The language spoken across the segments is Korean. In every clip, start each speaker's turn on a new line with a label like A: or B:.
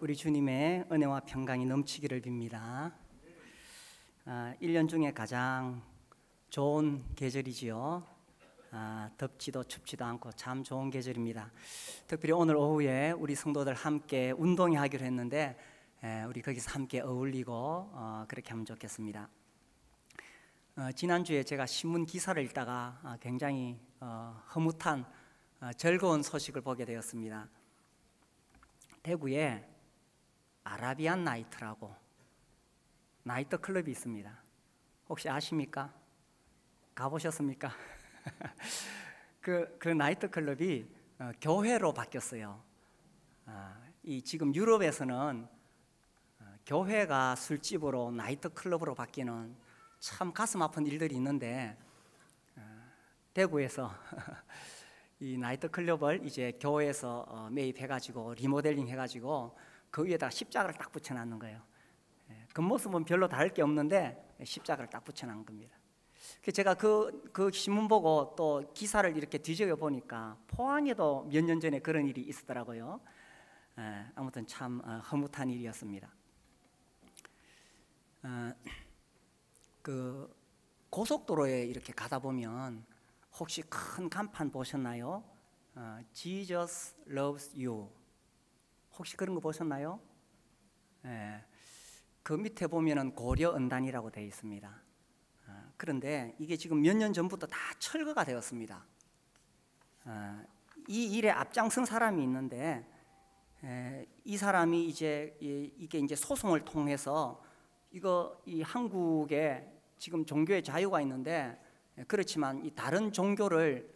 A: 우리 주님의 은혜와 평강이 넘치기를 빕니다. 1년 중에 가장 좋은 계절이지요. 덥지도 춥지도 않고 참 좋은 계절입니다. 특별히 오늘 오후에 우리 성도들 함께 운동회 하기로 했는데 우리 거기서 함께 어울리고 그렇게 하면 좋겠습니다. 지난주에 제가 신문 기사를 읽다가 굉장히 흐뭇한 즐거운 소식을 보게 되었습니다. 대구에 아라비안 나이트라고 나이트 클럽이 있습니다. 혹시 아십니까? 가보셨습니까? 그 나이트 클럽이 교회로 바뀌었어요. 지금 유럽에서는 교회가 술집으로 나이트 클럽으로 바뀌는 참 가슴 아픈 일들이 있는데 대구에서 이 나이트 클럽을 이제 교회에서 매입해가지고 리모델링 해가지고 그 위에다가 십자가를 딱 붙여놨는 거예요. 겉모습은 별로 다를 게 없는데 십자가를 딱 붙여놓은 겁니다. 제가 그 신문 보고 또 기사를 이렇게 뒤적여 보니까 포항에도 몇 년 전에 그런 일이 있었더라고요. 아무튼 참 흐뭇한 일이었습니다. 그 고속도로에 이렇게 가다 보면 혹시 큰 간판 보셨나요? Jesus loves you. 혹시 그런 거 보셨나요? 그 밑에 보면은 고려은단이라고 되어 있습니다. 그런데 이게 지금 몇 년 전부터 다 철거가 되었습니다. 이 일에 앞장선 사람이 있는데 이 사람이 이게 이제 소송을 통해서 이 한국에 지금 종교의 자유가 있는데 그렇지만 이 다른 종교를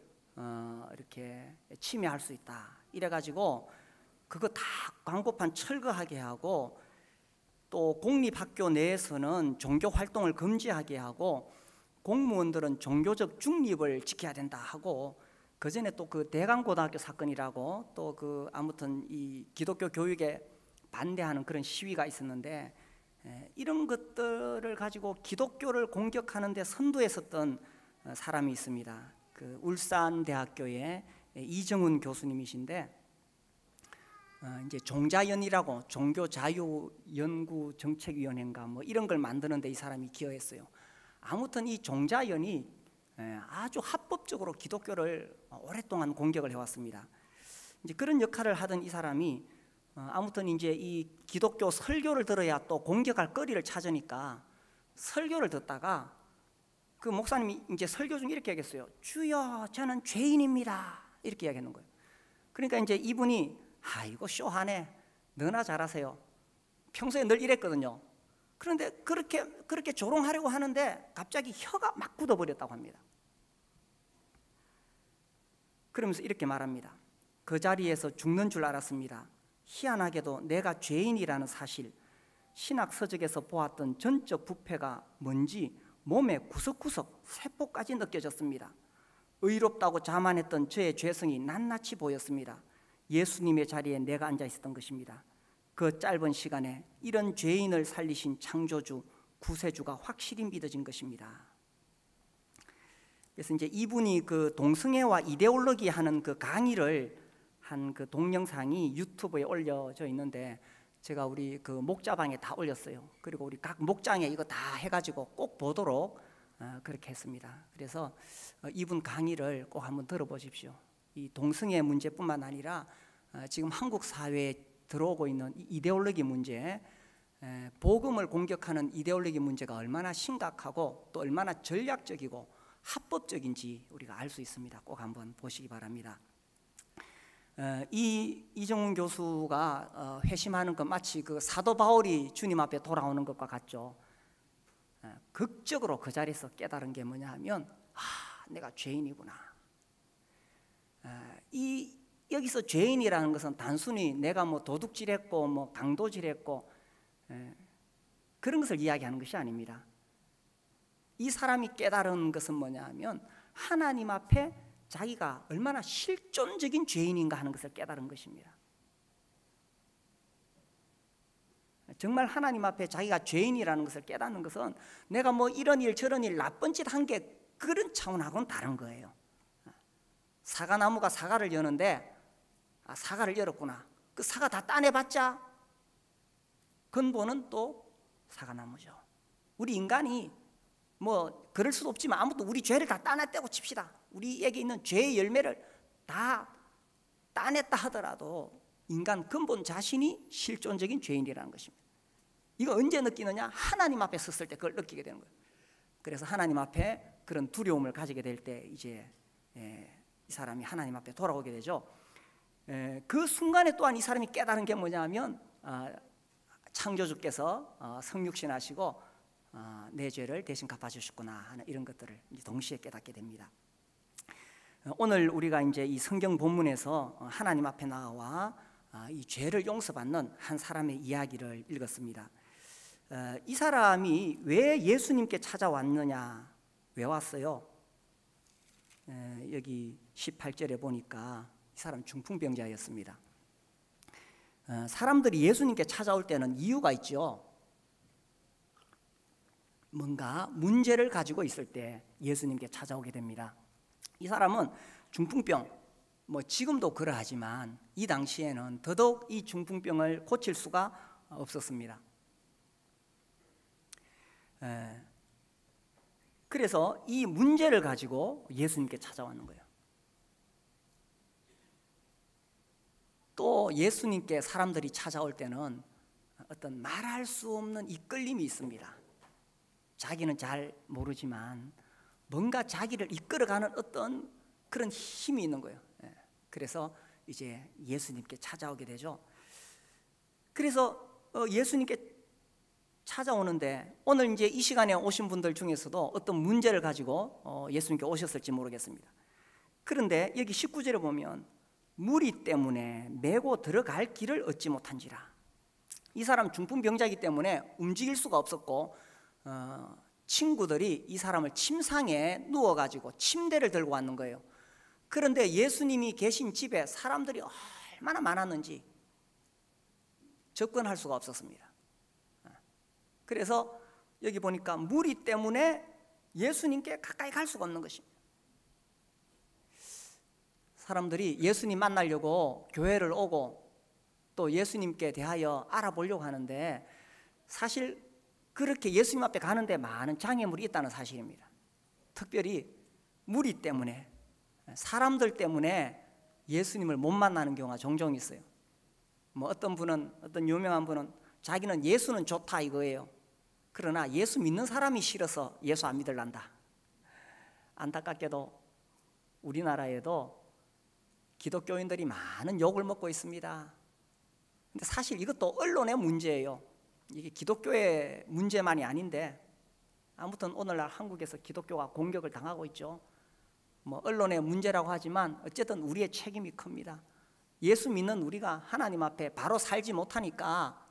A: 이렇게 침해할 수 있다 이래가지고 그거 다 광고판 철거하게 하고 또 공립학교 내에서는 종교 활동을 금지하게 하고 공무원들은 종교적 중립을 지켜야 된다 하고 그 전에 또 그 대강고등학교 사건이라고 또 아무튼 이 기독교 교육에 반대하는 그런 시위가 있었는데 이런 것들을 가지고 기독교를 공격하는 데 선두에 섰던 사람이 있습니다. 그 울산대학교의 이정훈 교수님이신데 이제 종자연이라고 종교자유연구정책위원회인가 뭐 이런 걸 만드는데 이 사람이 기여했어요. 아무튼 이 종자연이 아주 합법적으로 기독교를 오랫동안 공격을 해왔습니다. 이제 그런 역할을 하던 이 사람이 아무튼 이제 이 기독교 설교를 들어야 또 공격할 거리를 찾으니까 설교를 듣다가 그 목사님이 이제 설교 중에 이렇게 얘기했어요. 주여 저는 죄인입니다 이렇게 이야기하는 거예요. 그러니까 이제 이분이 이거 쇼하네 너나 잘하세요 평소에 늘 이랬거든요. 그런데 그렇게 조롱하려고 하는데 갑자기 혀가 막 굳어버렸다고 합니다. 그러면서 이렇게 말합니다. 그 자리에서 죽는 줄 알았습니다. 희한하게도 내가 죄인이라는 사실 신학 서적에서 보았던 전적 부패가 뭔지 몸의 구석구석 세포까지 느껴졌습니다. 의롭다고 자만했던 저의 죄성이 낱낱이 보였습니다. 예수님의 자리에 내가 앉아 있었던 것입니다. 그 짧은 시간에 이런 죄인을 살리신 창조주, 구세주가 확실히 믿어진 것입니다. 그래서 이제 이분이 그 동성애와 이데올로기 하는 그 강의를 한 그 동영상이 유튜브에 올려져 있는데 제가 우리 그 목자방에 다 올렸어요. 그리고 우리 각 목장에 이거 다 해가지고 꼭 보도록 그렇게 했습니다. 그래서 이분 강의를 꼭 한번 들어보십시오. 이 동성애 문제뿐만 아니라 지금 한국 사회에 들어오고 있는 이데올로기 문제, 복음을 공격하는 이데올로기 문제가 얼마나 심각하고 또 얼마나 전략적이고 합법적인지 우리가 알 수 있습니다. 꼭 한번 보시기 바랍니다. 이정훈 교수가 회심하는 것 마치 그 사도 바울이 주님 앞에 돌아오는 것과 같죠. 극적으로 그 자리에서 깨달은 게 뭐냐 하면 내가 죄인이구나. 여기서 죄인이라는 것은 단순히 내가 뭐 도둑질했고 뭐 강도질했고 그런 것을 이야기하는 것이 아닙니다. 이 사람이 깨달은 것은 뭐냐 하면 하나님 앞에 자기가 얼마나 실존적인 죄인인가 하는 것을 깨달은 것입니다. 정말 하나님 앞에 자기가 죄인이라는 것을 깨닫는 것은 내가 뭐 이런 일 저런 일 나쁜 짓 한 게 그런 차원하고는 다른 거예요. 사과나무가 사과를 여는데 사과를 열었구나. 그 사과 다 따내봤자 근본은 또 사과나무죠. 우리 인간이 뭐 그럴 수도 없지만 아무튼 우리 죄를 다 따냈다고 칩시다. 우리에게 있는 죄의 열매를 다 따냈다 하더라도 인간 근본 자신이 실존적인 죄인이라는 것입니다. 이거 언제 느끼느냐? 하나님 앞에 섰을 때 그걸 느끼게 되는 거예요. 그래서 하나님 앞에 그런 두려움을 가지게 될 때 이제 이 사람이 하나님 앞에 돌아오게 되죠. 그 순간에 또한 이 사람이 깨달은 게 뭐냐면 창조주께서 성육신하시고 내 죄를 대신 갚아주셨구나 하는 이런 것들을 동시에 깨닫게 됩니다. 오늘 우리가 이제 이 성경 본문에서 하나님 앞에 나와 이 죄를 용서받는 한 사람의 이야기를 읽었습니다. 이 사람이 왜 예수님께 찾아왔느냐, 왜 왔어요? 여기 18절에 보니까 이 사람 중풍병자였습니다. 사람들이 예수님께 찾아올 때는 이유가 있죠. 뭔가 문제를 가지고 있을 때 예수님께 찾아오게 됩니다. 이 사람은 중풍병, 뭐 지금도 그러하지만 이 당시에는 더더욱 이 중풍병을 고칠 수가 없었습니다. 그래서 이 문제를 가지고 예수님께 찾아왔는 거예요. 또 예수님께 사람들이 찾아올 때는 어떤 말할 수 없는 이끌림이 있습니다. 자기는 잘 모르지만 뭔가 자기를 이끌어가는 어떤 그런 힘이 있는 거예요. 그래서 이제 예수님께 찾아오게 되죠. 그래서 예수님께 찾아오는데 오늘 이제 이 시간에 오신 분들 중에서도 어떤 문제를 가지고 예수님께 오셨을지 모르겠습니다. 그런데 여기 19절에 보면 무리 때문에 메고 들어갈 길을 얻지 못한지라. 이 사람 중풍병자이기 때문에 움직일 수가 없었고 친구들이 이 사람을 침상에 누워가지고 침대를 들고 왔는 거예요. 그런데 예수님이 계신 집에 사람들이 얼마나 많았는지 접근할 수가 없었습니다. 그래서 여기 보니까 무리 때문에 예수님께 가까이 갈 수가 없는 것입니다. 사람들이 예수님 만나려고 교회를 오고 또 예수님께 대하여 알아보려고 하는데 사실 그렇게 예수님 앞에 가는데 많은 장애물이 있다는 사실입니다. 특별히 무리 때문에, 사람들 때문에 예수님을 못 만나는 경우가 종종 있어요. 뭐 어떤 분은, 어떤 유명한 분은 자기는 예수는 좋다 이거예요. 그러나 예수 믿는 사람이 싫어서 예수 안 믿을란다. 안타깝게도 우리나라에도 기독교인들이 많은 욕을 먹고 있습니다. 근데 사실 이것도 언론의 문제예요. 이게 기독교의 문제만이 아닌데 아무튼 오늘날 한국에서 기독교가 공격을 당하고 있죠. 뭐 언론의 문제라고 하지만 어쨌든 우리의 책임이 큽니다. 예수 믿는 우리가 하나님 앞에 바로 살지 못하니까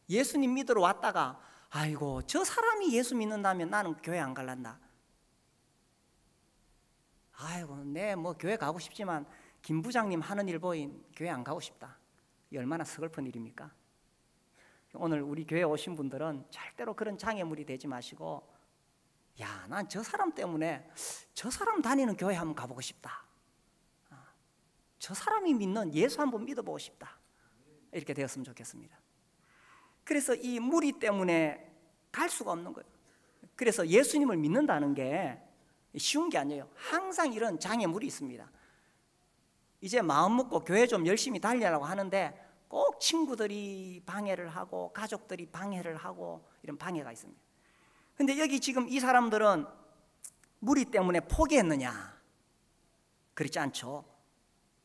A: 예수님 믿으러 왔다가 아이고 저 사람이 예수 믿는다면 나는 교회 안 갈란다. 아이고 내 뭐 교회 가고 싶지만 김 부장님 하는 일 보인 교회 안 가고 싶다. 이게 얼마나 서글픈 일입니까? 오늘 우리 교회 오신 분들은 절대로 그런 장애물이 되지 마시고 야, 난 저 사람 때문에 저 사람 다니는 교회 한번 가보고 싶다. 저 사람이 믿는 예수 한번 믿어보고 싶다. 이렇게 되었으면 좋겠습니다. 그래서 이 무리 때문에 갈 수가 없는 거예요. 그래서 예수님을 믿는다는 게 쉬운 게 아니에요. 항상 이런 장애물이 있습니다. 이제 마음 먹고 교회 좀 열심히 다니려고 하는데 꼭 친구들이 방해를 하고 가족들이 방해를 하고 이런 방해가 있습니다. 근데 여기 지금 이 사람들은 무리 때문에 포기했느냐? 그렇지 않죠.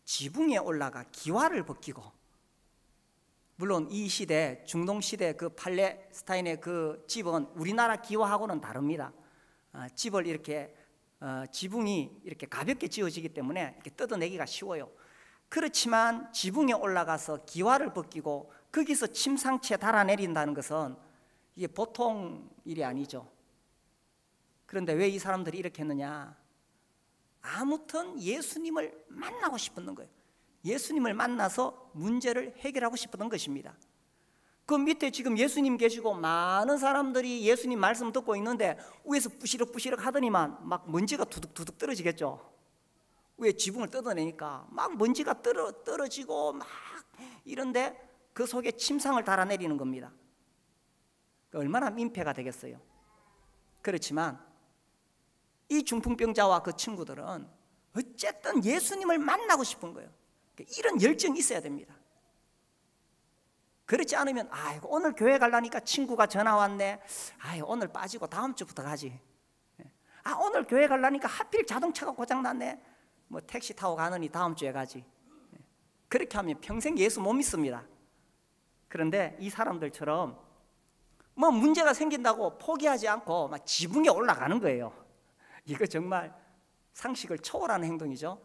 A: 지붕에 올라가 기와를 벗기고, 물론 이 시대 중동 시대 그 팔레스타인의 그 집은 우리나라 기와하고는 다릅니다. 집을 이렇게 지붕이 이렇게 가볍게 지어지기 때문에 이렇게 뜯어내기가 쉬워요. 그렇지만 지붕에 올라가서 기와를 벗기고 거기서 침상채 달아내린다는 것은 이게 보통 일이 아니죠. 그런데 왜 이 사람들이 이렇게 했느냐? 아무튼 예수님을 만나고 싶었는 거예요. 예수님을 만나서 문제를 해결하고 싶었던 것입니다. 그 밑에 지금 예수님 계시고 많은 사람들이 예수님 말씀 듣고 있는데 위에서 부시럭부시럭 하더니만 막 먼지가 두둑두둑 떨어지겠죠. 위에 지붕을 뜯어내니까 막 먼지가 떨어지고 막 이런데 그 속에 침상을 달아내리는 겁니다. 얼마나 민폐가 되겠어요. 그렇지만 이 중풍병자와 그 친구들은 어쨌든 예수님을 만나고 싶은 거예요. 이런 열정이 있어야 됩니다. 그렇지 않으면 아이고 오늘 교회 가려니까 친구가 전화 왔네. 아이고 오늘 빠지고 다음 주부터 가지. 아 오늘 교회 가려니까 하필 자동차가 고장났네. 뭐 택시 타고 가느니 다음 주에 가지. 그렇게 하면 평생 예수 못 믿습니다. 그런데 이 사람들처럼 뭐 문제가 생긴다고 포기하지 않고 막 지붕에 올라가는 거예요. 이거 정말 상식을 초월하는 행동이죠.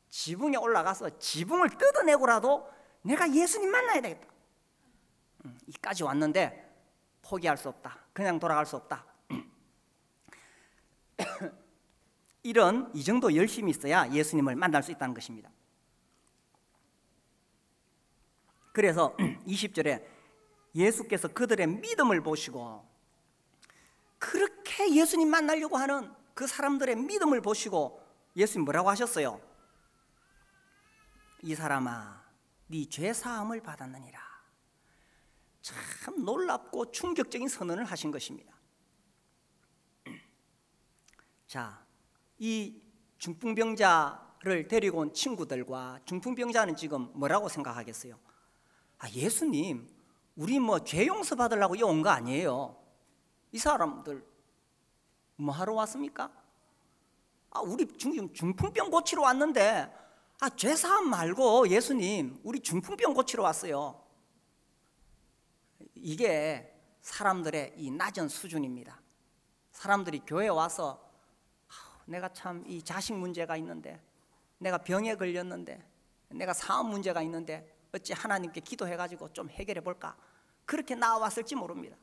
A: 지붕에 올라가서 지붕을 뜯어내고라도 내가 예수님 만나야 되겠다. 이까지 왔는데 포기할 수 없다. 그냥 돌아갈 수 없다. 이 정도 열심이 있어야 예수님을 만날 수 있다는 것입니다. 그래서 20절에 예수께서 그들의 믿음을 보시고, 그렇게 예수님 만나려고 하는 그 사람들의 믿음을 보시고 예수님 뭐라고 하셨어요? 이 사람아 네 죄 사함을 받았느니라. 참 놀랍고 충격적인 선언을 하신 것입니다. 자, 이 중풍병자를 데리고 온 친구들과 중풍병자는 지금 뭐라고 생각하겠어요? 아, 예수님 우리 뭐 죄 용서 받으려고 온 거 아니에요. 이 사람들 뭐 하러 왔습니까? 아, 우리 중풍병 고치러 왔는데 죄 사함 말고 예수님 우리 중풍병 고치러 왔어요. 이게 사람들의 이 낮은 수준입니다. 사람들이 교회에 와서 내가 참 이 자식 문제가 있는데, 내가 병에 걸렸는데, 내가 사업 문제가 있는데 어찌 하나님께 기도해가지고 좀 해결해 볼까, 그렇게 나와왔을지 모릅니다.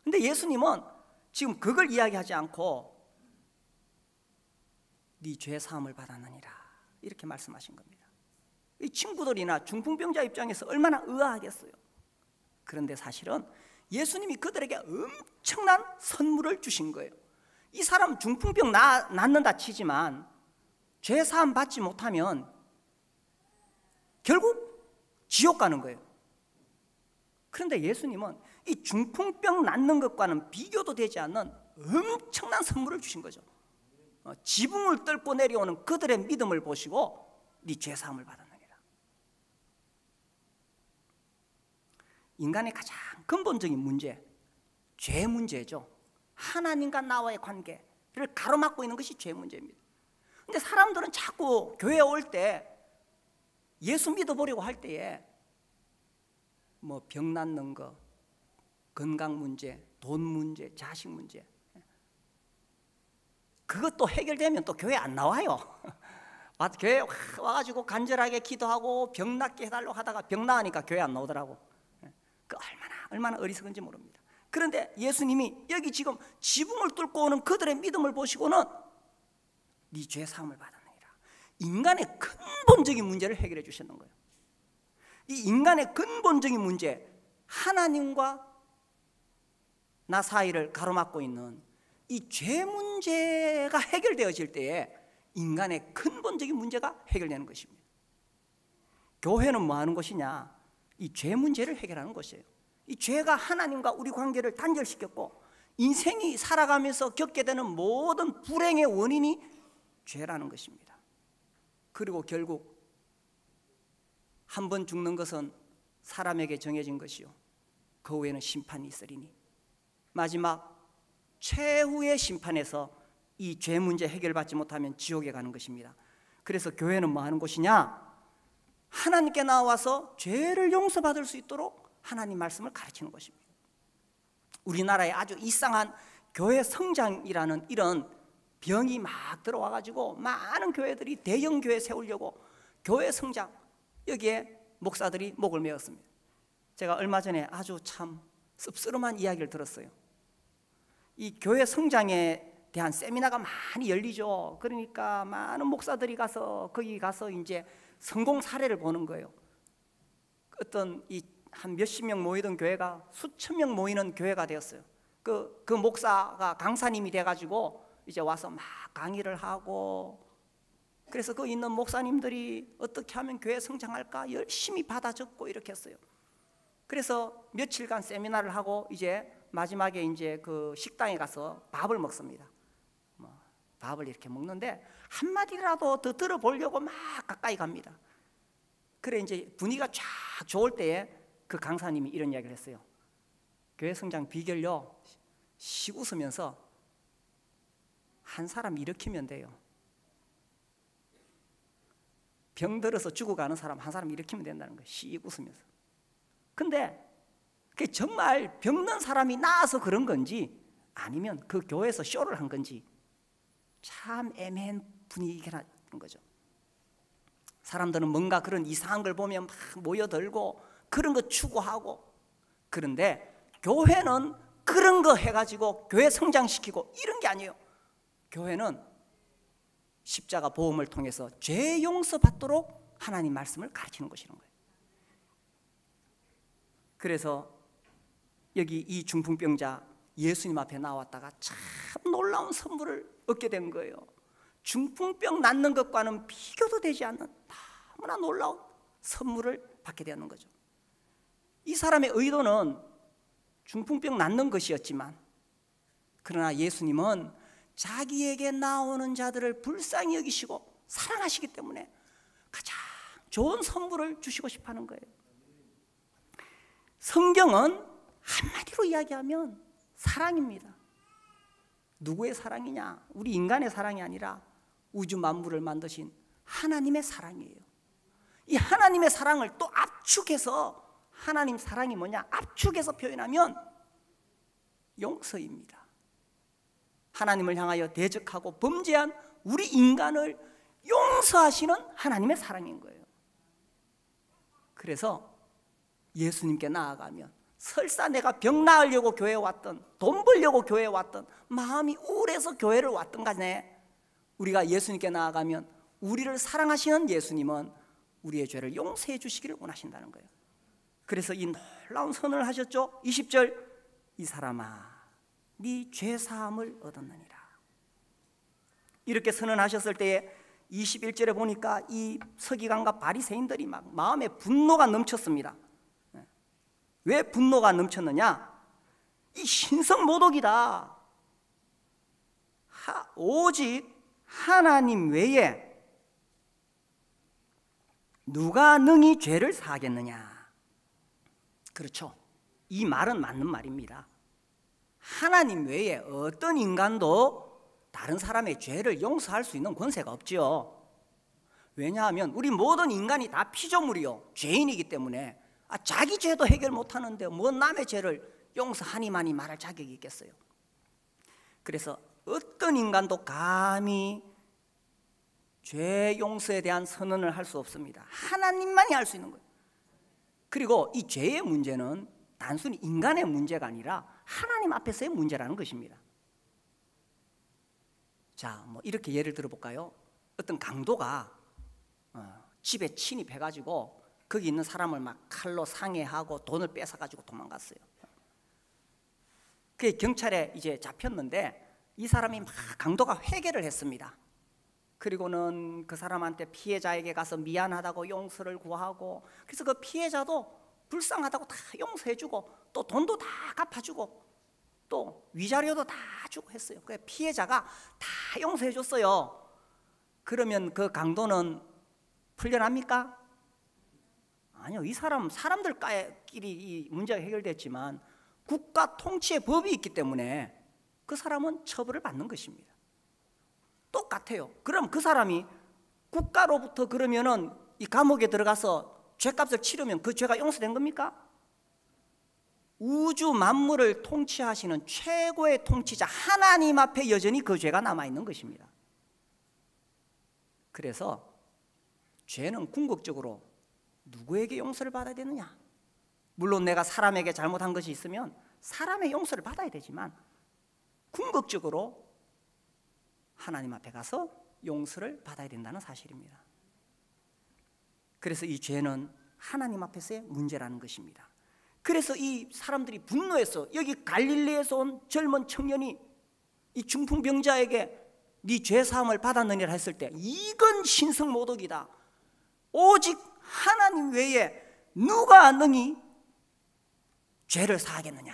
A: 근데 예수님은 지금 그걸 이야기하지 않고 네 죄 사함을 받았느니라 이렇게 말씀하신 겁니다. 이 친구들이나 중풍병자 입장에서 얼마나 의아하겠어요. 그런데 사실은 예수님이 그들에게 엄청난 선물을 주신 거예요. 이 사람 중풍병 낫는다 치지만 죄 사함 받지 못하면 결국 지옥 가는 거예요. 그런데 예수님은 이 중풍병 낫는 것과는 비교도 되지 않는 엄청난 선물을 주신 거죠. 지붕을 뚫고 내려오는 그들의 믿음을 보시고 네 죄 사함을 받았느니라. 인간의 가장 근본적인 문제, 죄 문제죠. 하나님과 나와의 관계를 가로막고 있는 것이 죄 문제입니다. 근데 사람들은 자꾸 교회에 올 때 예수 믿어보려고 할 때에 뭐 병 낫는 거, 건강 문제, 돈 문제, 자식 문제, 그것도 해결되면 또 교회 안 나와요. 교회 와가지고 간절하게 기도하고 병 낫게 해달라고 하다가 병 나으니까 교회 안 나오더라고. 그 얼마나 어리석은지 모릅니다. 그런데 예수님이 여기 지금 지붕을 뚫고 오는 그들의 믿음을 보시고는 네 죄 사함을 받았느니라. 인간의 근본적인 문제를 해결해 주셨는 거예요. 이 인간의 근본적인 문제, 하나님과 나 사이를 가로막고 있는 이 죄 문제가 해결되어질 때에 인간의 근본적인 문제가 해결되는 것입니다. 교회는 뭐 하는 것이냐? 이 죄 문제를 해결하는 것이에요. 이 죄가 하나님과 우리 관계를 단절시켰고 인생이 살아가면서 겪게 되는 모든 불행의 원인이 죄라는 것입니다. 그리고 결국 한 번 죽는 것은 사람에게 정해진 것이요 그 후에는 심판이 있으리니 마지막 최후의 심판에서 이 죄 문제 해결받지 못하면 지옥에 가는 것입니다. 그래서 교회는 뭐 하는 곳이냐? 하나님께 나와서 죄를 용서받을 수 있도록 하나님 말씀을 가르치는 것입니다. 우리나라에 아주 이상한 교회 성장이라는 이런 병이 막 들어와가지고 많은 교회들이 대형 교회 세우려고 교회 성장, 여기에 목사들이 목을 메었습니다. 제가 얼마 전에 아주 참 씁쓸한 이야기를 들었어요. 이 교회 성장에 대한 세미나가 많이 열리죠. 그러니까 많은 목사들이 거기 가서 이제 성공 사례를 보는 거예요. 어떤 한 몇십 명 모이던 교회가 수천 명 모이는 교회가 되었어요. 그 목사가 강사님이 돼가지고 이제 와서 막 강의를 하고 그래서 그 있는 목사님들이 어떻게 하면 교회 성장할까 열심히 받아 적고 이렇게 했어요. 그래서 며칠간 세미나를 하고 이제 마지막에 이제 그 식당에 가서 밥을 먹습니다. 밥을 이렇게 먹는데 한마디라도 더 들어보려고 막 가까이 갑니다. 그래 이제 분위기가 쫙 좋을 때에 그 강사님이 이런 이야기를 했어요. 교회 성장 비결요, 씩 웃으면서 한 사람 일으키면 돼요. 병 들어서 죽어가는 사람 한 사람 일으키면 된다는 거예요. 씩 웃으면서. 근데 그게 정말 병든 사람이 나아서 그런 건지 아니면 그 교회에서 쇼를 한 건지 참 애매한 분위기라는 거죠. 사람들은 뭔가 그런 이상한 걸 보면 막 모여들고 그런 거 추구하고, 그런데 교회는 그런 거 해가지고 교회 성장시키고 이런 게 아니에요. 교회는 십자가 보험을 통해서 죄 용서받도록 하나님 말씀을 가르치는 것이라는 거예요. 그래서 여기 이 중풍병자 예수님 앞에 나왔다가 참 놀라운 선물을 얻게 된 거예요. 중풍병 낫는 것과는 비교도 되지 않는 너무나 놀라운 선물을 받게 되는 거죠. 이 사람의 의도는 중풍병 낫는 것이었지만, 그러나 예수님은 자기에게 나오는 자들을 불쌍히 여기시고 사랑하시기 때문에 가장 좋은 선물을 주시고 싶어 하는 거예요. 성경은 한마디로 이야기하면 사랑입니다. 누구의 사랑이냐? 우리 인간의 사랑이 아니라 우주 만물을 만드신 하나님의 사랑이에요. 이 하나님의 사랑을 또 압축해서, 하나님 사랑이 뭐냐? 압축해서 표현하면 용서입니다. 하나님을 향하여 대적하고 범죄한 우리 인간을 용서하시는 하나님의 사랑인 거예요. 그래서 예수님께 나아가면 설사 내가 병 나으려고 교회에 왔던, 돈 벌려고 교회에 왔던, 마음이 우울해서 교회를 왔던 간에 우리가 예수님께 나아가면 우리를 사랑하시는 예수님은 우리의 죄를 용서해 주시기를 원하신다는 거예요. 그래서 이 놀라운 선언을 하셨죠. 20절, 이 사람아 네 죄사함을 얻었느니라. 이렇게 선언하셨을 때에 21절에 보니까 이 서기관과 바리새인들이 막 마음에 분노가 넘쳤습니다. 왜 분노가 넘쳤느냐? 이 신성모독이다. 오직 하나님 외에 누가 능히 죄를 사하겠느냐? 그렇죠. 이 말은 맞는 말입니다. 하나님 외에 어떤 인간도 다른 사람의 죄를 용서할 수 있는 권세가 없지요. 왜냐하면 우리 모든 인간이 다 피조물이요, 죄인이기 때문에 자기 죄도 해결 못하는데 뭐 남의 죄를 용서하니만이 말할 자격이 있겠어요. 그래서 어떤 인간도 감히 죄 용서에 대한 선언을 할 수 없습니다. 하나님만이 할 수 있는 거예요. 그리고 이 죄의 문제는 단순히 인간의 문제가 아니라 하나님 앞에서의 문제라는 것입니다. 자, 뭐 이렇게 예를 들어볼까요? 어떤 강도가 집에 침입해가지고 거기 있는 사람을 막 칼로 상해하고 돈을 뺏어가지고 도망갔어요. 그게 경찰에 이제 잡혔는데 이 사람이 막 강도가 회개를 했습니다. 그리고는 그 사람한테 피해자에게 가서 미안하다고 용서를 구하고, 그래서 그 피해자도 불쌍하다고 다 용서해주고 또 돈도 다 갚아주고 또 위자료도 다 주고 했어요. 그 피해자가 다 용서해줬어요. 그러면 그 강도는 풀려납니까? 아니요. 이 사람들끼리 이 문제가 해결됐지만 국가 통치의 법이 있기 때문에 그 사람은 처벌을 받는 것입니다. 똑같아요. 그럼 그 사람이 국가로부터 그러면은 이 감옥에 들어가서 죄값을 치르면 그 죄가 용서된 겁니까? 우주 만물을 통치하시는 최고의 통치자 하나님 앞에 여전히 그 죄가 남아있는 것입니다. 그래서 죄는 궁극적으로 누구에게 용서를 받아야 되느냐? 물론 내가 사람에게 잘못한 것이 있으면 사람의 용서를 받아야 되지만 궁극적으로 하나님 앞에 가서 용서를 받아야 된다는 사실입니다. 그래서 이 죄는 하나님 앞에서의 문제라는 것입니다. 그래서 이 사람들이 분노해서 여기 갈릴리에서 온 젊은 청년이 이 중풍병자에게 네 죄사함을 받았느니라 했을 때 이건 신성모독이다. 오직 하나님 외에 누가 능히 죄를 사하겠느냐.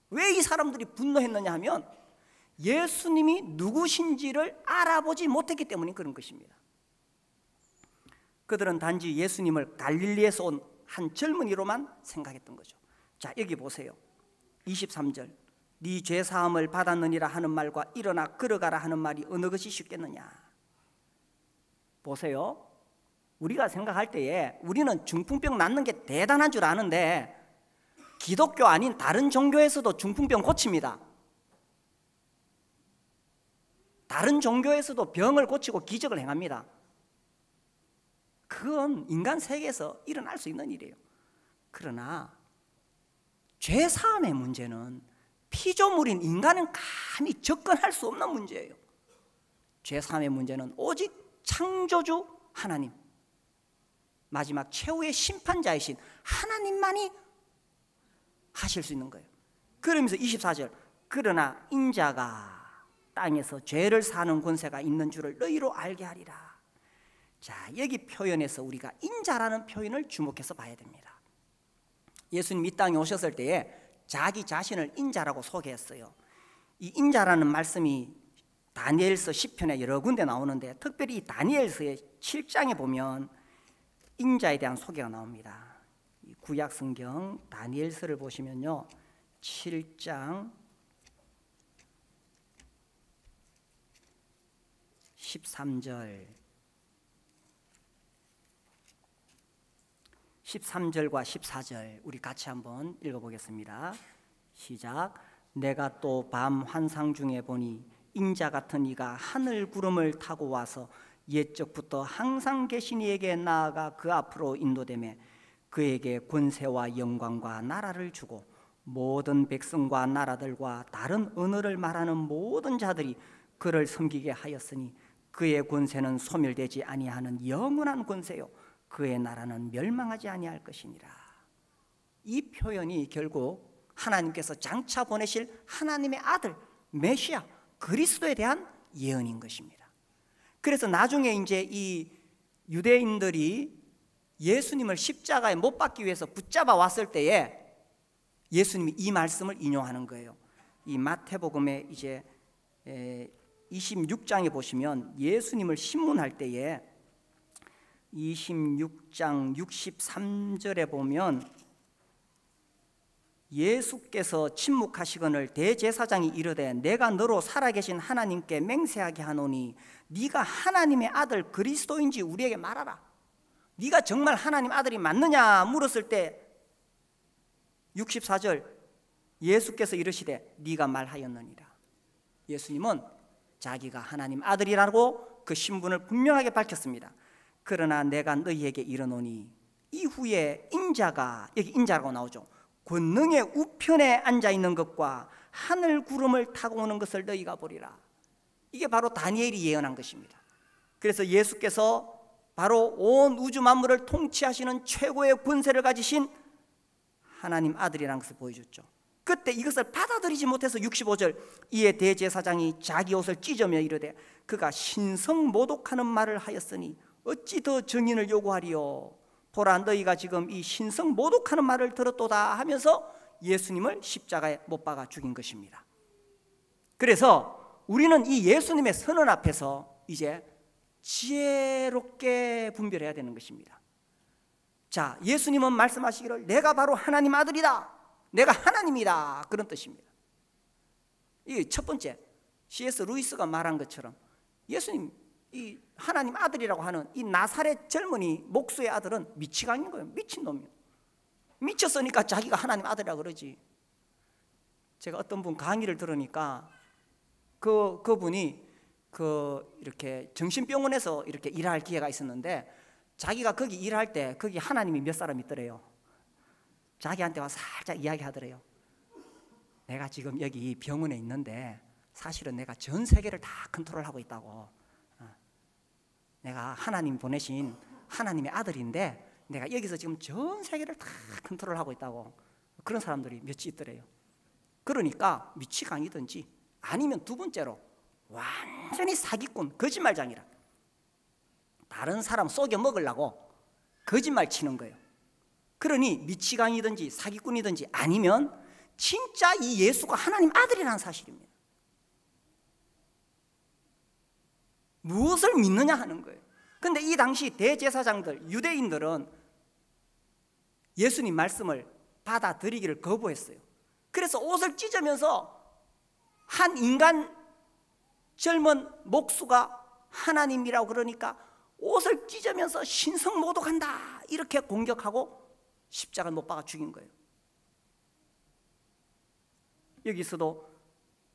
A: 왜 이 사람들이 분노했느냐 하면 예수님이 누구신지를 알아보지 못했기 때문에 그런 것입니다. 그들은 단지 예수님을 갈릴리에서 온 한 젊은이로만 생각했던 거죠. 자, 여기 보세요. 23절. 네 죄사함을 받았느니라 하는 말과 일어나 걸어가라 하는 말이 어느 것이 쉽겠느냐. 보세요. 우리가 생각할 때에 우리는 중풍병 낫는 게 대단한 줄 아는데 기독교 아닌 다른 종교에서도 중풍병 고칩니다. 다른 종교에서도 병을 고치고 기적을 행합니다. 그건 인간 세계에서 일어날 수 있는 일이에요. 그러나 죄사함의 문제는 피조물인 인간은 감히 접근할 수 없는 문제예요. 죄사함의 문제는 오직 창조주 하나님, 마지막 최후의 심판자이신 하나님만이 하실 수 있는 거예요. 그러면서 24절, 그러나 인자가 땅에서 죄를 사는 권세가 있는 줄을 너희로 알게 하리라. 자, 여기 표현에서 우리가 인자라는 표현을 주목해서 봐야 됩니다. 예수님 이 땅에 오셨을 때에 자기 자신을 인자라고 소개했어요. 이 인자라는 말씀이 다니엘서 10편에 여러 군데 나오는데 특별히 이 다니엘서의 7장에 보면 인자에 대한 소개가 나옵니다. 이 구약 성경 다니엘서를 보시면요, 7장 13절과 14절 우리 같이 한번 읽어보겠습니다. 시작. 내가 또 밤 환상 중에 보니 인자 같은 이가 하늘 구름을 타고 와서 옛적부터 항상 계신 이에게 나아가 그 앞으로 인도되매 그에게 권세와 영광과 나라를 주고 모든 백성과 나라들과 다른 언어를 말하는 모든 자들이 그를 섬기게 하였으니 그의 권세는 소멸되지 아니하는 영원한 권세요 그의 나라는 멸망하지 아니할 것이니라. 이 표현이 결국 하나님께서 장차 보내실 하나님의 아들 메시아 그리스도에 대한 예언인 것입니다. 그래서 나중에 이제 이 유대인들이 예수님을 십자가에 못 박기 위해서 붙잡아 왔을 때에 예수님이 이 말씀을 인용하는 거예요. 이 마태복음의 이제 26장에 보시면 예수님을 신문할 때에 26장 63절에 보면 예수께서 침묵하시거늘 대제사장이 이르되 내가 너로 살아계신 하나님께 맹세하게 하노니 네가 하나님의 아들 그리스도인지 우리에게 말하라. 네가 정말 하나님 아들이 맞느냐 물었을 때 64절 예수께서 이르시되 네가 말하였느니라. 예수님은 자기가 하나님 아들이라고 그 신분을 분명하게 밝혔습니다. 그러나 내가 너희에게 이르노니 이후에 인자가, 여기 인자라고 나오죠, 권능의 우편에 앉아있는 것과 하늘 구름을 타고 오는 것을 너희가 보리라. 이게 바로 다니엘이 예언한 것입니다. 그래서 예수께서 바로 온 우주 만물을 통치하시는 최고의 권세를 가지신 하나님 아들이라는 것을 보여줬죠. 그때 이것을 받아들이지 못해서 65절 이에 대제사장이 자기 옷을 찢으며 이르되 그가 신성모독하는 말을 하였으니 어찌 더 증인을 요구하리요. 보라 너희가 지금 이 신성모독하는 말을 들었도다 하면서 예수님을 십자가에 못 박아 죽인 것입니다. 그래서 우리는 이 예수님의 선언 앞에서 이제 지혜롭게 분별해야 되는 것입니다. 자, 예수님은 말씀하시기를 내가 바로 하나님 아들이다, 내가 하나님이다, 그런 뜻입니다. 이게 첫 번째 C.S. 루이스가 말한 것처럼 예수님 이 하나님 아들이라고 하는 이 나사렛 젊은이 목수의 아들은 미치광인 거예요. 미친놈이에요. 미쳤으니까 자기가 하나님 아들이라고 그러지. 제가 어떤 분 강의를 들으니까 그분이 이렇게 정신병원에서 이렇게 일할 기회가 있었는데 자기가 거기 일할 때 거기 하나님이 몇 사람 있더래요. 자기한테 와서 살짝 이야기하더래요. 내가 지금 여기 병원에 있는데 사실은 내가 전 세계를 다 컨트롤하고 있다고. 내가 하나님 보내신 하나님의 아들인데 내가 여기서 지금 전 세계를 다 컨트롤하고 있다고. 그런 사람들이 몇이 있더래요. 그러니까 미치광이든지 아니면 두 번째로 완전히 사기꾼, 거짓말장이라. 다른 사람 속여 먹으려고 거짓말 치는 거예요. 그러니 미치광이든지 사기꾼이든지 아니면 진짜 이 예수가 하나님 아들이라는 사실입니다. 무엇을 믿느냐 하는 거예요. 그런데 이 당시 대제사장들, 유대인들은 예수님 말씀을 받아들이기를 거부했어요. 그래서 옷을 찢으면서 한 인간 젊은 목수가 하나님이라고 그러니까 옷을 찢으면서 신성모독한다 이렇게 공격하고 십자가를 못 박아 죽인 거예요. 여기서도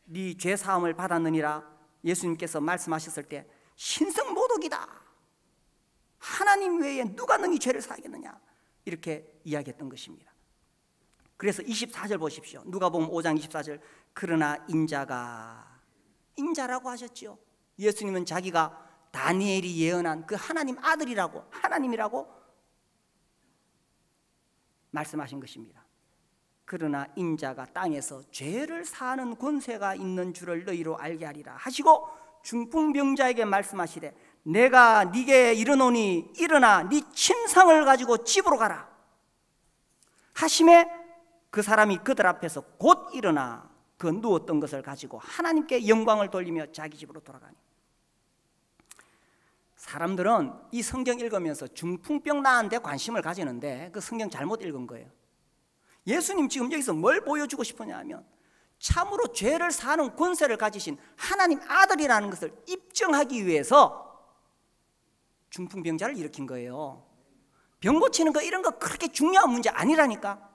A: 네 죄 사함을 받았느니라 예수님께서 말씀하셨을 때 신성모독이다, 하나님 외에 누가 너희 죄를 사하겠느냐 이렇게 이야기했던 것입니다. 그래서 24절 보십시오. 누가복음 5장 24절. 그러나 인자라고 하셨죠. 예수님은 자기가 다니엘이 예언한 그 하나님 아들이라고, 하나님이라고 말씀하신 것입니다. 그러나 인자가 땅에서 죄를 사하는 권세가 있는 줄을 너희로 알게 하리라 하시고 중풍병자에게 말씀하시되 내가 네게 이르노니 일어나 네 침상을 가지고 집으로 가라 하심에 그 사람이 그들 앞에서 곧 일어나 그 누웠던 것을 가지고 하나님께 영광을 돌리며 자기 집으로 돌아가니. 사람들은 이 성경 읽으면서 중풍병 나은데 관심을 가지는데 그 성경 잘못 읽은 거예요. 예수님 지금 여기서 뭘 보여주고 싶으냐 하면 참으로 죄를 사는 권세를 가지신 하나님 아들이라는 것을 입증하기 위해서 중풍병자를 일으킨 거예요. 병 고치는 거 이런 거 그렇게 중요한 문제 아니라니까.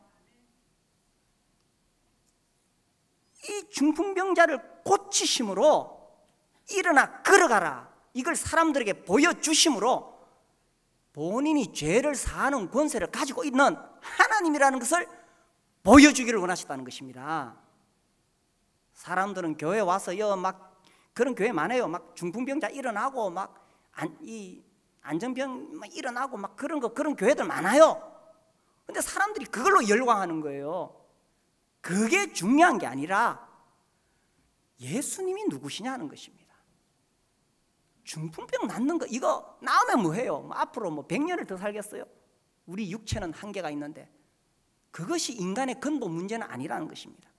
A: 이 중풍병자를 고치심으로 일어나 걸어가라 이걸 사람들에게 보여주심으로 본인이 죄를 사하는 권세를 가지고 있는 하나님이라는 것을 보여주기를 원하셨다는 것입니다. 사람들은 교회 와서 막 그런 교회 많아요. 막 중풍병자 일어나고 막 이 안정병 막 일어나고 막 그런 교회들 많아요. 근데 사람들이 그걸로 열광하는 거예요. 그게 중요한 게 아니라 예수님이 누구시냐 하는 것입니다. 중풍병 낫는 거 이거 나으면 뭐해요? 앞으로 100년을 더 살겠어요? 우리 육체는 한계가 있는데 그것이 인간의 근본 문제는 아니라는 것입니다.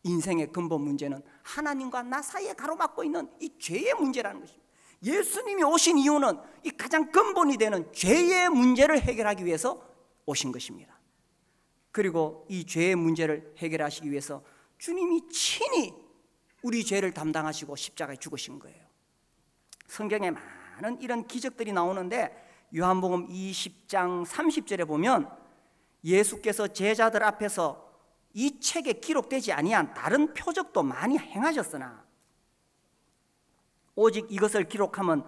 A: 인생의 근본 문제는 하나님과 나 사이에 가로막고 있는 이 죄의 문제라는 것입니다. 예수님이 오신 이유는 이 가장 근본이 되는 죄의 문제를 해결하기 위해서 오신 것입니다. 그리고 이 죄의 문제를 해결하시기 위해서 주님이 친히 우리 죄를 담당하시고 십자가에 죽으신 거예요. 성경에 많은 이런 기적들이 나오는데 요한복음 20장 30절에 보면 예수께서 제자들 앞에서 이 책에 기록되지 아니한 다른 표적도 많이 행하셨으나 오직 이것을 기록하면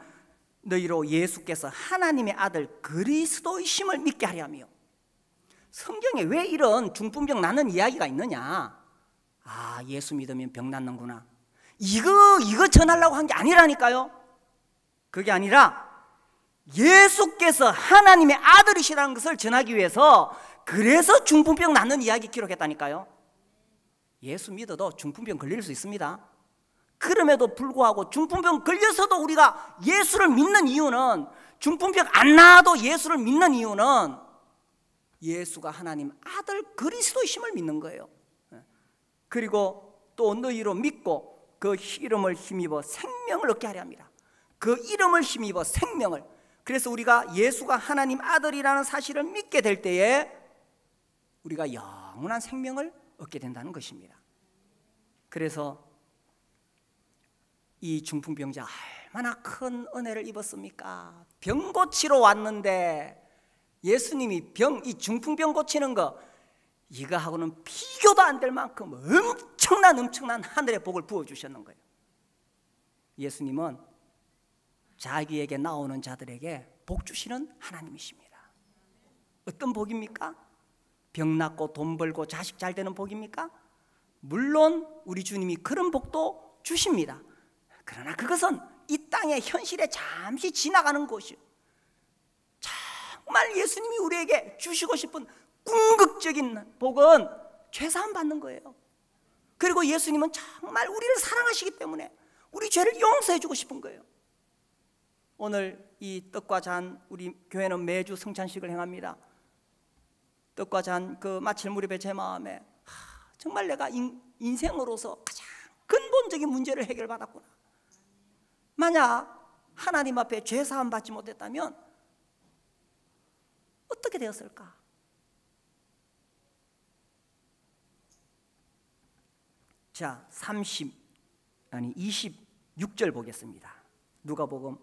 A: 너희로 예수께서 하나님의 아들 그리스도이심을 믿게 하려 하며. 성경에 왜 이런 중풍병 낫는 이야기가 있느냐? 아, 예수 믿으면 병 낫는구나. 이거 전하려고 한 게 아니라니까요. 그게 아니라 예수께서 하나님의 아들이시라는 것을 전하기 위해서 그래서 중풍병 낫는 이야기 기록했다니까요. 예수 믿어도 중풍병 걸릴 수 있습니다. 그럼에도 불구하고 중풍병 걸려서도 우리가 예수를 믿는 이유는, 중풍병 안 나아도 예수를 믿는 이유는 예수가 하나님 아들 그리스도이심을 믿는 거예요. 그리고 또 너희로 믿고 그 이름을 힘입어 생명을 얻게 하려 합니다. 그 이름을 힘입어 생명을. 그래서 우리가 예수가 하나님 아들이라는 사실을 믿게 될 때에 우리가 영원한 생명을 얻게 된다는 것입니다. 그래서 이 중풍병자 얼마나 큰 은혜를 입었습니까? 병 고치러 왔는데 예수님이 이 중풍병 고치는 거 이거하고는 비교도 안 될 만큼 엄청난 하늘의 복을 부어주셨는 거예요. 예수님은 자기에게 나오는 자들에게 복 주시는 하나님이십니다. 어떤 복입니까? 병 낫고 돈 벌고 자식 잘 되는 복입니까? 물론 우리 주님이 그런 복도 주십니다. 그러나 그것은 이 땅의 현실에 잠시 지나가는 것이요, 정말 예수님이 우리에게 주시고 싶은 궁극적인 복은 죄사함 받는 거예요. 그리고 예수님은 정말 우리를 사랑하시기 때문에 우리 죄를 용서해 주고 싶은 거예요. 오늘 이 떡과 잔, 우리 교회는 매주 성찬식을 행합니다. 떡과 잔 그 마칠 무렵에 제 마음에 정말 내가 인생으로서 가장 근본적인 문제를 해결받았구나. 만약 하나님 앞에 죄 사함 받지 못했다면 어떻게 되었을까? 자, 26절 보겠습니다. 누가복음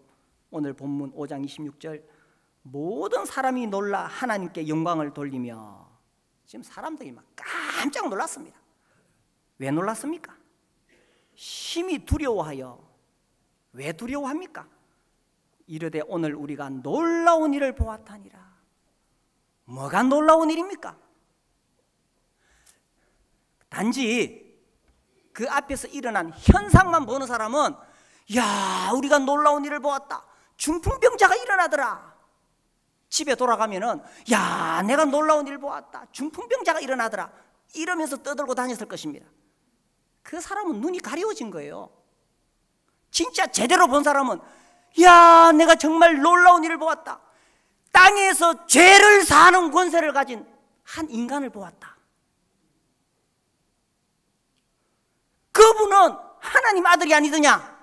A: 오늘 본문 5장 26절. 모든 사람이 놀라 하나님께 영광을 돌리며. 지금 사람들이 막 깜짝 놀랐습니다. 왜 놀랐습니까? 심히 두려워하여. 왜 두려워합니까? 이르되 오늘 우리가 놀라운 일을 보았다니라. 뭐가 놀라운 일입니까? 단지 그 앞에서 일어난 현상만 보는 사람은 야, 우리가 놀라운 일을 보았다. 중풍병자가 일어나더라. 집에 돌아가면은 야, 내가 놀라운 일을 보았다. 중풍병자가 일어나더라. 이러면서 떠들고 다녔을 것입니다. 그 사람은 눈이 가려워진 거예요. 진짜 제대로 본 사람은 야, 내가 정말 놀라운 일을 보았다. 땅에서 죄를 사는 권세를 가진 한 인간을 보았다. 그분은 하나님 아들이 아니더냐?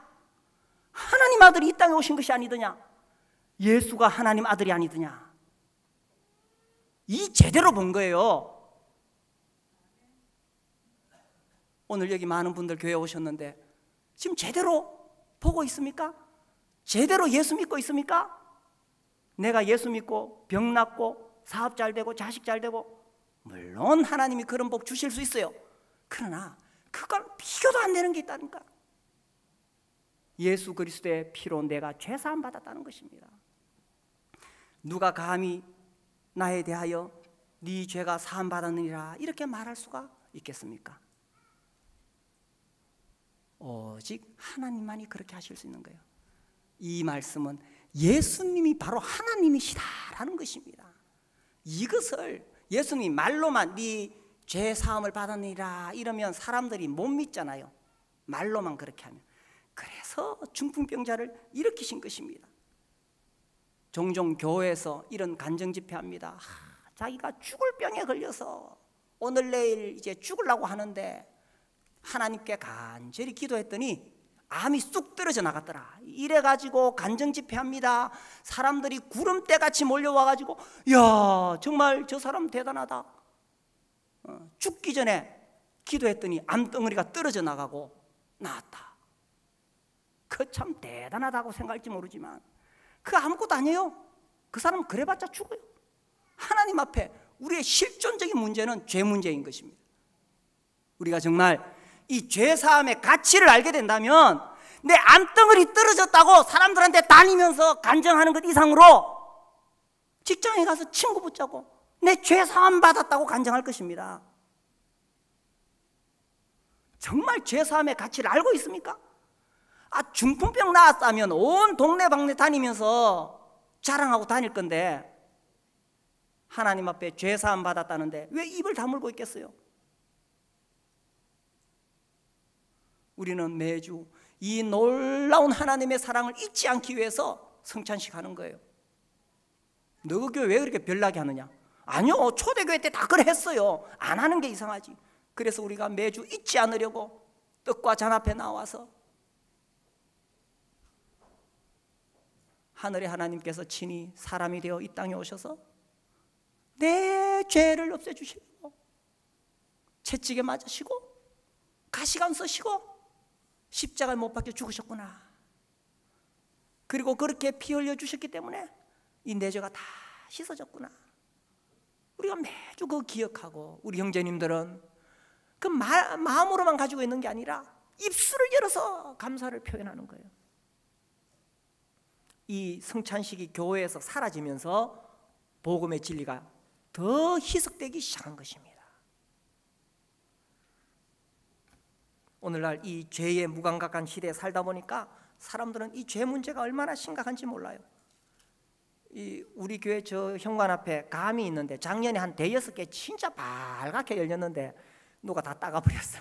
A: 하나님 아들이 이 땅에 오신 것이 아니더냐? 예수가 하나님 아들이 아니더냐? 이 제대로 본 거예요. 오늘 여기 많은 분들 교회 오셨는데 지금 제대로 보고 있습니까? 제대로 예수 믿고 있습니까? 내가 예수 믿고 병 낫고 사업 잘 되고 자식 잘 되고, 물론 하나님이 그런 복 주실 수 있어요. 그러나 그걸 비교도 안 되는 게 있다니까. 예수 그리스도의 피로 내가 죄사함 받았다는 것입니다. 누가 감히 나에 대하여 네 죄가 사함 받았느니라 이렇게 말할 수가 있겠습니까? 오직 하나님만이 그렇게 하실 수 있는 거예요. 이 말씀은 예수님이 바로 하나님이시다라는 것입니다. 이것을 예수님 말로만 네 죄 사함을 받았느니라 이러면 사람들이 못 믿잖아요. 말로만 그렇게 하면. 그래서 중풍병자를 일으키신 것입니다. 종종 교회에서 이런 간증 집회합니다. 자기가 죽을 병에 걸려서 오늘 내일 이제 죽으려고 하는데 하나님께 간절히 기도했더니 암이 쑥 떨어져 나갔더라. 이래가지고 간증 집회합니다. 사람들이 구름대같이 몰려와가지고 야, 정말 저 사람 대단하다. 죽기 전에 기도했더니 암덩어리가 떨어져 나가고 나았다. 그 참 대단하다고 생각할지 모르지만 그 아무것도 아니에요. 그 사람은 그래봤자 죽어요. 하나님 앞에 우리의 실존적인 문제는 죄 문제인 것입니다. 우리가 정말 이 죄사함의 가치를 알게 된다면 내 암덩어리 떨어졌다고 사람들한테 다니면서 간증하는 것 이상으로 직장에 가서 친구 붙잡고 내 죄사함 받았다고 간증할 것입니다. 정말 죄사함의 가치를 알고 있습니까? 중풍병 나았다면 온 동네방네 다니면서 자랑하고 다닐 건데 하나님 앞에 죄사함 받았다는데 왜 입을 다물고 있겠어요? 우리는 매주 이 놀라운 하나님의 사랑을 잊지 않기 위해서 성찬식 하는 거예요. 너 교회 왜 그렇게 별나게 하느냐? 아니요, 초대교회 때 다 그래 했어요. 안 하는 게 이상하지. 그래서 우리가 매주 잊지 않으려고 떡과 잔 앞에 나와서 하늘의 하나님께서 친히 사람이 되어 이 땅에 오셔서 내 죄를 없애주시고 채찍에 맞으시고 가시관 쓰시고 십자가에 못 박혀 죽으셨구나. 그리고 그렇게 피 흘려 주셨기 때문에 이 내 죄가 다 씻어졌구나. 우리가 매주 그거 기억하고 우리 형제님들은 그 마음으로만 가지고 있는 게 아니라 입술을 열어서 감사를 표현하는 거예요. 이 성찬식이 교회에서 사라지면서 복음의 진리가 더 희석되기 시작한 것입니다. 오늘날 이 죄의 무감각한 시대에 살다 보니까 사람들은 이 죄 문제가 얼마나 심각한지 몰라요. 우리 교회 저 현관 앞에 감이 있는데 작년에 한 5-6개 진짜 빨갛게 열렸는데 누가 다 따가버렸어.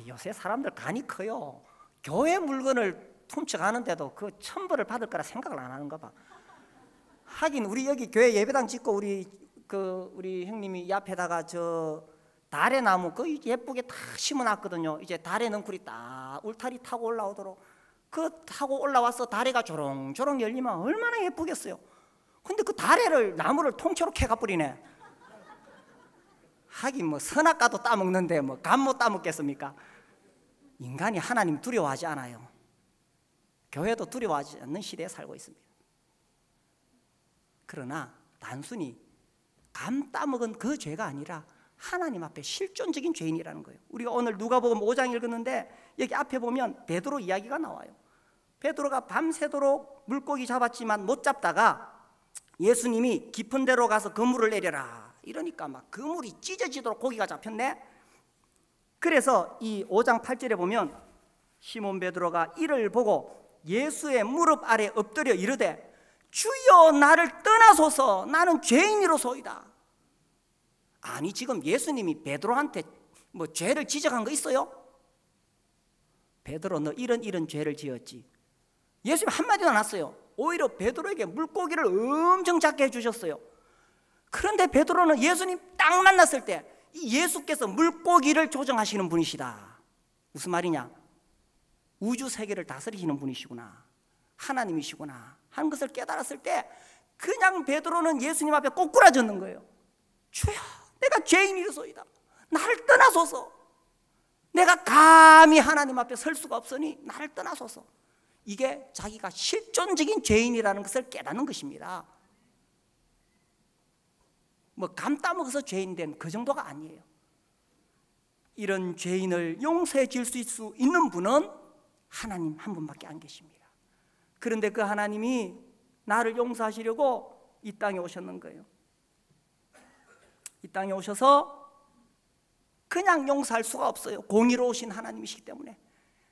A: 요새 사람들 간이 커요. 교회 물건을 훔쳐가는데도 그 천벌을 받을 거라 생각을 안 하는가 봐. 하긴 우리 여기 교회 예배당 짓고 우리 형님이 이 앞에다가 저 다래 나무 그 예쁘게 다 심어놨거든요. 이제 다래 넝쿨이 딱 울타리 타고 올라오도록 그 타고 올라와서 다래가 조롱조롱 열리면 얼마나 예쁘겠어요. 근데 그 다래를 나무를 통째로 캐가 뿌리네. 하긴 뭐 선악과도 따먹는데 뭐 감 못 따먹겠습니까? 인간이 하나님 두려워하지 않아요. 교회도 두려워하지 않는 시대에 살고 있습니다. 그러나 단순히 감 따먹은 그 죄가 아니라 하나님 앞에 실존적인 죄인이라는 거예요. 우리가 오늘 누가복음 5장 읽었는데 여기 앞에 보면 베드로 이야기가 나와요. 베드로가 밤새도록 물고기 잡았지만 못 잡다가 예수님이 깊은 데로 가서 그물을 내려라 이러니까 막 그물이 찢어지도록 고기가 잡혔네. 그래서 이 5장 8절에 보면 시몬 베드로가 이를 보고 예수의 무릎 아래 엎드려 이르되 주여 나를 떠나소서 나는 죄인이로소이다. 아니 지금 예수님이 베드로한테 뭐 죄를 지적한 거 있어요? 베드로 너 이런 죄를 지었지. 예수님 한마디도 안 했어요. 오히려 베드로에게 물고기를 엄청 작게 해주셨어요. 그런데 베드로는 예수님 딱 만났을 때 이 예수께서 물고기를 조정하시는 분이시다. 무슨 말이냐? 우주 세계를 다스리시는 분이시구나, 하나님이시구나 하는 것을 깨달았을 때 그냥 베드로는 예수님 앞에 꼬꾸라졌는 거예요. 주여 내가 죄인이로소이다. 나를 떠나소서. 내가 감히 하나님 앞에 설 수가 없으니 나를 떠나소서. 이게 자기가 실존적인 죄인이라는 것을 깨닫는 것입니다. 뭐 감 따먹어서 죄인 된 그 정도가 아니에요. 이런 죄인을 용서해 줄 수 있는 분은 하나님 한 분밖에 안 계십니다. 그런데 그 하나님이 나를 용서하시려고 이 땅에 오셨는 거예요. 이 땅에 오셔서 그냥 용서할 수가 없어요. 공의로우신 하나님이시기 때문에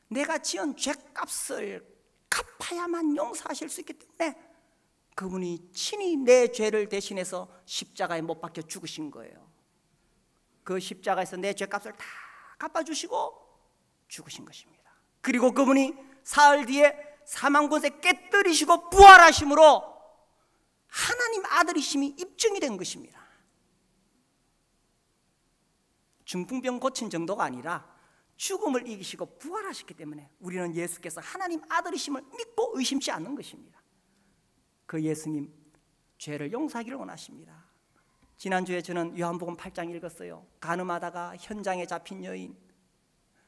A: 내가 지은 죄값을 갚아야만 용서하실 수 있기 때문에 그분이 친히 내 죄를 대신해서 십자가에 못 박혀 죽으신 거예요. 그 십자가에서 내 죄값을 다 갚아주시고 죽으신 것입니다. 그리고 그분이 사흘 뒤에 사망권세 깨뜨리시고 부활하심으로 하나님 아들이심이 입증이 된 것입니다. 중풍병 고친 정도가 아니라 죽음을 이기시고 부활하셨기 때문에 우리는 예수께서 하나님 아들이심을 믿고 의심치 않는 것입니다. 그 예수님 죄를 용서하기를 원하십니다. 지난주에 저는 요한복음 8장 읽었어요. 가늠하다가 현장에 잡힌 여인,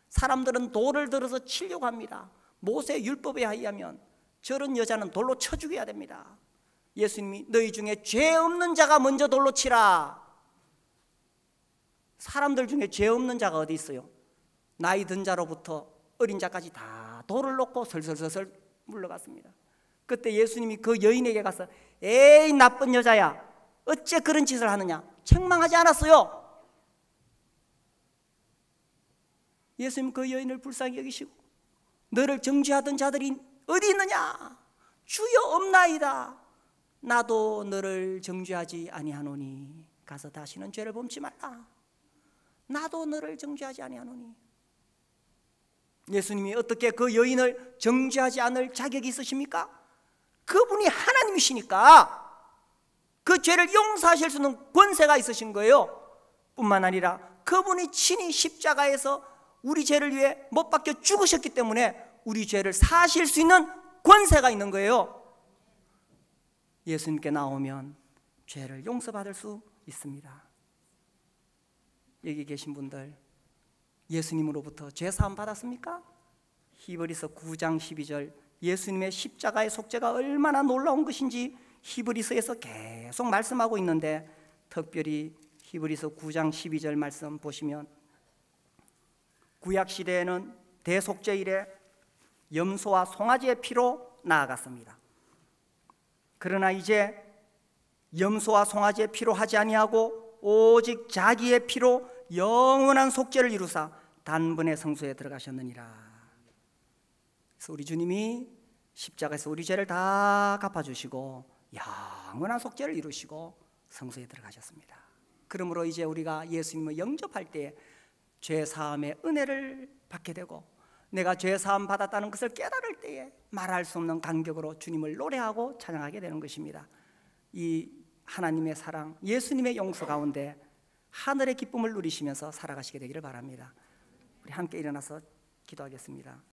A: 사람들은 돌을 들어서 치려고 합니다. 모세 율법에 의하면 저런 여자는 돌로 쳐 죽여야 됩니다. 예수님이 너희 중에 죄 없는 자가 먼저 돌로 치라. 사람들 중에 죄 없는 자가 어디 있어요? 나이 든 자로부터 어린 자까지 다 돌을 놓고 설설설설 물러갔습니다. 그때 예수님이 그 여인에게 가서 에이 나쁜 여자야 어째 그런 짓을 하느냐 책망하지 않았어요. 예수님 그 여인을 불쌍히 여기시고 너를 정죄하던 자들이 어디 있느냐? 주여 없나이다. 나도 너를 정죄하지 아니하노니 가서 다시는 죄를 범치 말라. 나도 너를 정죄하지 아니하노니. 예수님이 어떻게 그 여인을 정죄하지 않을 자격이 있으십니까? 그분이 하나님이시니까 그 죄를 용서하실 수 있는 권세가 있으신 거예요. 뿐만 아니라 그분이 친히 십자가에서 우리 죄를 위해 못 박혀 죽으셨기 때문에 우리 죄를 사하실 수 있는 권세가 있는 거예요. 예수님께 나오면 죄를 용서받을 수 있습니다. 여기 계신 분들 예수님으로부터 죄사함 받았습니까? 히브리서 9장 12절 예수님의 십자가의 속죄가 얼마나 놀라운 것인지 히브리서에서 계속 말씀하고 있는데 특별히 히브리서 9장 12절 말씀 보시면 구약시대에는 대속죄 이래 염소와 송아지의 피로 나아갔습니다. 그러나 이제 염소와 송아지의 피로 하지 아니하고 오직 자기의 피로 영원한 속죄를 이루사 단번에 성소에 들어가셨느니라. 그래서 우리 주님이 십자가에서 우리 죄를 다 갚아주시고 영원한 속죄를 이루시고 성소에 들어가셨습니다. 그러므로 이제 우리가 예수님을 영접할 때 죄사함의 은혜를 받게 되고 내가 죄 사함 받았다는 것을 깨달을 때에 말할 수 없는 감격으로 주님을 노래하고 찬양하게 되는 것입니다. 이 하나님의 사랑, 예수님의 용서 가운데 하늘의 기쁨을 누리시면서 살아가시게 되기를 바랍니다. 우리 함께 일어나서 기도하겠습니다.